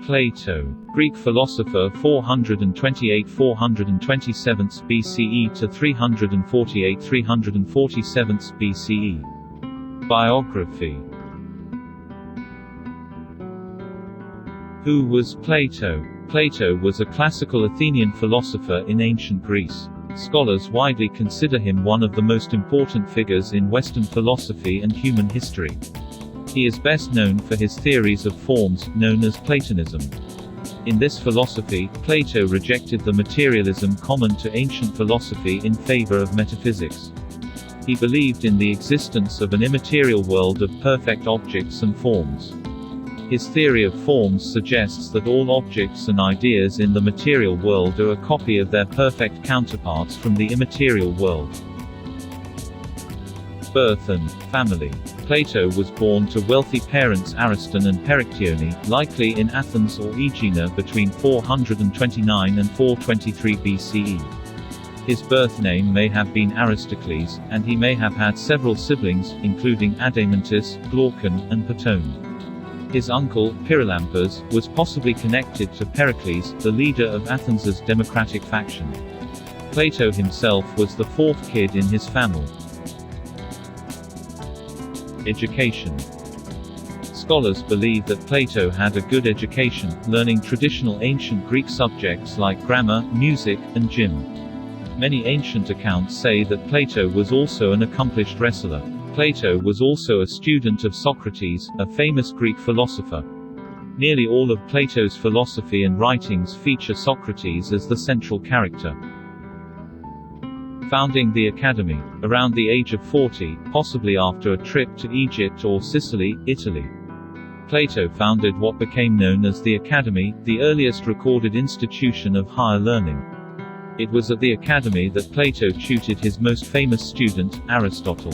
Plato, Greek philosopher 428–427 BCE to 348–347 BCE. Biography. Who was Plato? Plato was a classical Athenian philosopher in ancient Greece. Scholars widely consider him one of the most important figures in Western philosophy and human history. He is best known for his theories of forms, known as Platonism. In this philosophy, Plato rejected the materialism common to ancient philosophy in favor of metaphysics. He believed in the existence of an immaterial world of perfect objects and forms. His theory of forms suggests that all objects and ideas in the material world are a copy of their perfect counterparts from the immaterial world. Birth and family. Plato was born to wealthy parents Ariston and Perictione, likely in Athens or Aegina between 429 and 423 BCE. His birth name may have been Aristocles, and he may have had several siblings, including Adeimantus, Glaucon, and Potone. His uncle, Pyrilampes, was possibly connected to Pericles, the leader of Athens's democratic faction. Plato himself was the fourth kid in his family. Education. Scholars believe that Plato had a good education, learning traditional ancient Greek subjects like grammar, music, and gym. Many ancient accounts say that Plato was also an accomplished wrestler. Plato was also a student of Socrates, a famous Greek philosopher. Nearly all of Plato's philosophy and writings feature Socrates as the central character. Founding the Academy. Around the age of 40, possibly after a trip to Egypt or Sicily, Italy. Plato founded what became known as the Academy, the earliest recorded institution of higher learning. It was at the Academy that Plato tutored his most famous student, Aristotle.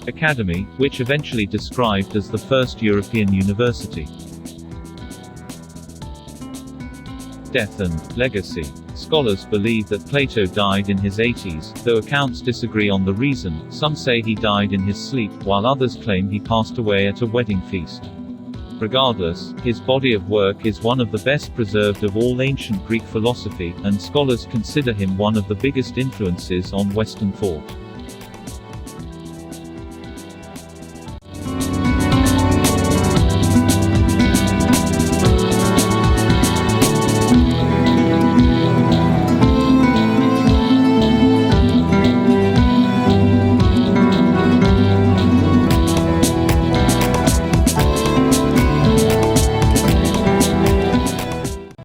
Academy, which eventually described as the first European university. Death and legacy. Scholars believe that Plato died in his 80s, though accounts disagree on the reason. Some say he died in his sleep, while others claim he passed away at a wedding feast. Regardless, his body of work is one of the best preserved of all ancient Greek philosophy, and scholars consider him one of the biggest influences on Western thought.